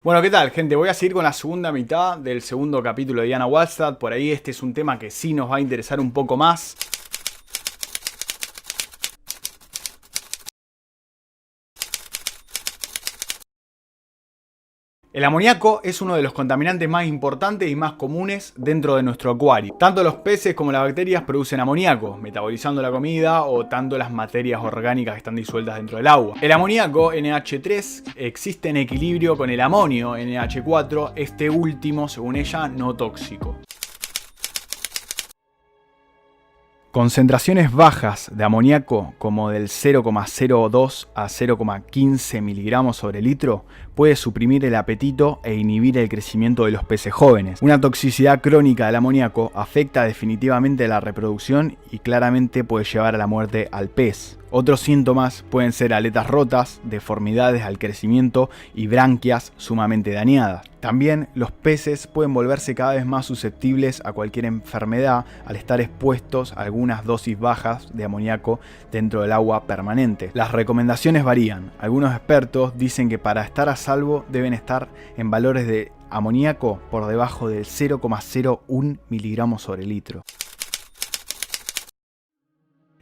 Bueno, ¿qué tal, gente? Voy a seguir con la segunda mitad del segundo capítulo de Diana Wallstatt. Por ahí este es un tema que sí nos va a interesar un poco más. El amoníaco es uno de los contaminantes más importantes y más comunes dentro de nuestro acuario. Tanto los peces como las bacterias producen amoníaco, metabolizando la comida o tanto las materias orgánicas que están disueltas dentro del agua. El amoníaco NH3 existe en equilibrio con el amonio NH4, este último, según ella, no tóxico. Concentraciones bajas de amoníaco, como del 0,02 a 0,15 miligramos sobre litro, puede suprimir el apetito e inhibir el crecimiento de los peces jóvenes. Una toxicidad crónica del amoníaco afecta definitivamente la reproducción y claramente puede llevar a la muerte al pez. Otros síntomas pueden ser aletas rotas, deformidades al crecimiento y branquias sumamente dañadas. También los peces pueden volverse cada vez más susceptibles a cualquier enfermedad al estar expuestos a algunas dosis bajas de amoníaco dentro del agua permanente. Las recomendaciones varían. Algunos expertos dicen que para estar a salvo deben estar en valores de amoníaco por debajo del 0,01 miligramos sobre litro.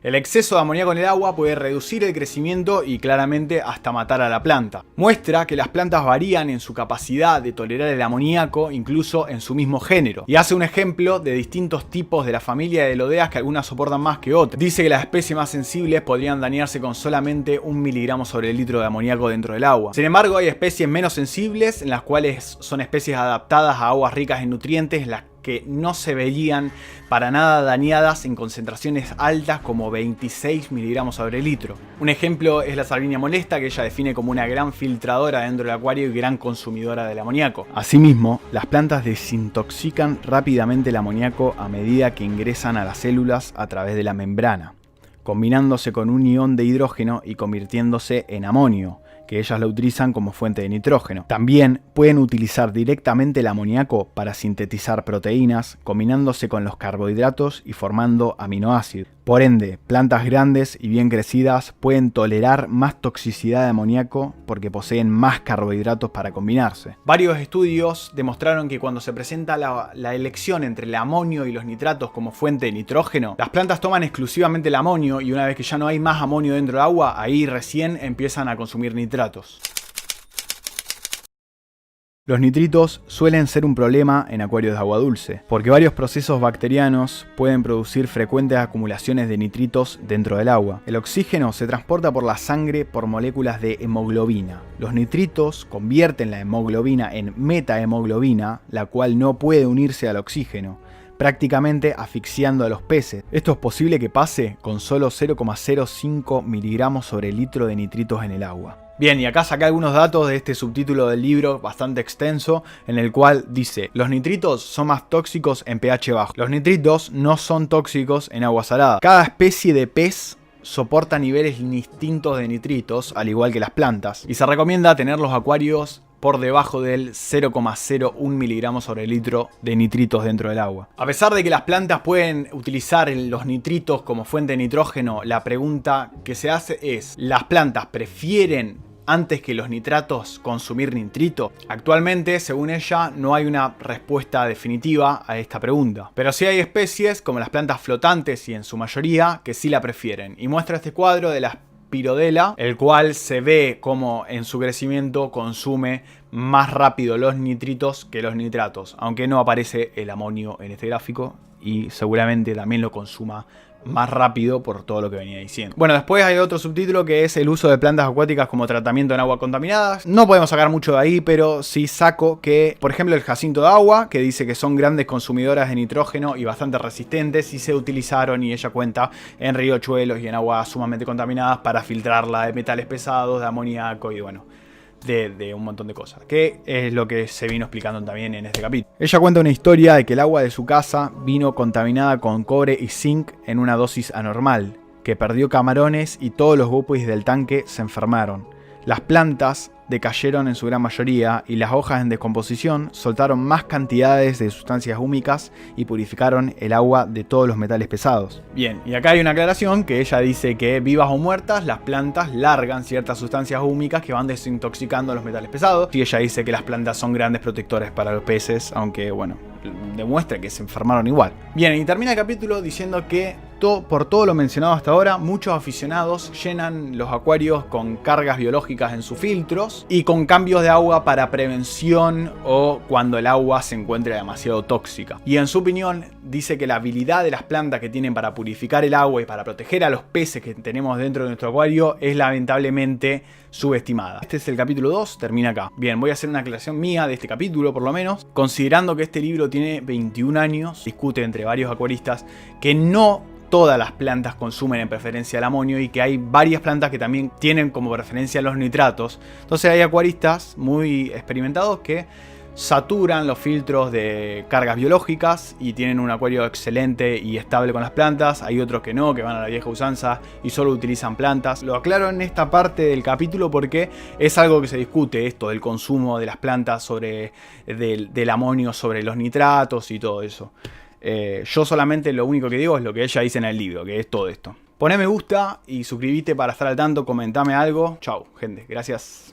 El exceso de amoníaco en el agua puede reducir el crecimiento y claramente hasta matar a la planta. Muestra que las plantas varían en su capacidad de tolerar el amoníaco incluso en su mismo género. Y hace un ejemplo de distintos tipos de la familia de Elodeas que algunas soportan más que otras. Dice que las especies más sensibles podrían dañarse con solamente 1 miligramo sobre el litro de amoníaco dentro del agua. Sin embargo, hay especies menos sensibles en las cuales son especies adaptadas a aguas ricas en nutrientes, las que no se veían para nada dañadas en concentraciones altas como 26 miligramos sobre litro. Un ejemplo es la Salvinia molesta, que ella define como una gran filtradora dentro del acuario y gran consumidora del amoníaco. Asimismo, las plantas desintoxican rápidamente el amoníaco a medida que ingresan a las células a través de la membrana, combinándose con un ion de hidrógeno y convirtiéndose en amonio, que ellas lo utilizan como fuente de nitrógeno. También pueden utilizar directamente el amoníaco para sintetizar proteínas, combinándose con los carbohidratos y formando aminoácidos. Por ende, plantas grandes y bien crecidas pueden tolerar más toxicidad de amoníaco porque poseen más carbohidratos para combinarse. Varios estudios demostraron que cuando se presenta la elección entre el amonio y los nitratos como fuente de nitrógeno, las plantas toman exclusivamente el amonio y una vez que ya no hay más amonio dentro del agua, ahí recién empiezan a consumir nitratos. Los nitritos suelen ser un problema en acuarios de agua dulce, porque varios procesos bacterianos pueden producir frecuentes acumulaciones de nitritos dentro del agua. El oxígeno se transporta por la sangre por moléculas de hemoglobina. Los nitritos convierten la hemoglobina en metahemoglobina, la cual no puede unirse al oxígeno, prácticamente asfixiando a los peces. Esto es posible que pase con solo 0,05 miligramos sobre litro de nitritos en el agua. Bien, y acá saqué algunos datos de este subtítulo del libro bastante extenso, en el cual dice: los nitritos son más tóxicos en pH bajo. Los nitritos no son tóxicos en agua salada. Cada especie de pez soporta niveles distintos de nitritos, al igual que las plantas, y se recomienda tener los acuarios por debajo del 0,01 miligramos sobre litro de nitritos dentro del agua. A pesar de que las plantas pueden utilizar los nitritos como fuente de nitrógeno, la pregunta que se hace es: ¿las plantas prefieren antes que los nitratos consumir nitrito? Actualmente, según ella, no hay una respuesta definitiva a esta pregunta. Pero sí hay especies, como las plantas flotantes y en su mayoría, que sí la prefieren. Y muestra este cuadro de las Pirodela, el cual se ve como en su crecimiento consume más rápido los nitritos que los nitratos, aunque no aparece el amonio en este gráfico y seguramente también lo consuma más rápido por todo lo que venía diciendo. Bueno, después hay otro subtítulo que es el uso de plantas acuáticas como tratamiento en agua contaminadas. No podemos sacar mucho de ahí, pero sí saco que, por ejemplo, el jacinto de agua, que dice que son grandes consumidoras de nitrógeno y bastante resistentes, y se utilizaron, y ella cuenta, en riachuelos y en aguas sumamente contaminadas para filtrarla de metales pesados, de amoníaco y bueno, de un montón de cosas, que es lo que se vino explicando también en este capítulo. Ella cuenta una historia de que el agua de su casa vino contaminada con cobre y zinc en una dosis anormal, que perdió camarones y todos los guppies del tanque se enfermaron. Las plantas decayeron en su gran mayoría y las hojas en descomposición soltaron más cantidades de sustancias húmicas y purificaron el agua de todos los metales pesados. Bien, y acá hay una aclaración que ella dice que vivas o muertas, las plantas largan ciertas sustancias húmicas que van desintoxicando los metales pesados. Y ella dice que las plantas son grandes protectores para los peces, aunque bueno, demuestra que se enfermaron igual. Bien, y termina el capítulo diciendo que por todo lo mencionado hasta ahora, muchos aficionados llenan los acuarios con cargas biológicas en sus filtros y con cambios de agua para prevención o cuando el agua se encuentre demasiado tóxica. Y en su opinión, dice que la habilidad de las plantas que tienen para purificar el agua y para proteger a los peces que tenemos dentro de nuestro acuario es lamentablemente subestimada. Este es el capítulo 2, termina acá. Bien, voy a hacer una aclaración mía de este capítulo por lo menos. Considerando que este libro tiene 21 años, discute entre varios acuaristas que no todas las plantas consumen en preferencia el amonio y que hay varias plantas que también tienen como preferencia los nitratos. Entonces hay acuaristas muy experimentados que saturan los filtros de cargas biológicas y tienen un acuario excelente y estable con las plantas. Hay otros que no, que van a la vieja usanza y solo utilizan plantas. Lo aclaro en esta parte del capítulo porque es algo que se discute, esto del consumo de las plantas del amonio sobre los nitratos y todo eso. Yo solamente lo único que digo es lo que ella dice en el libro, que es todo esto. Poné me gusta y suscribite para estar al tanto, comentame algo. Chau, gente, gracias.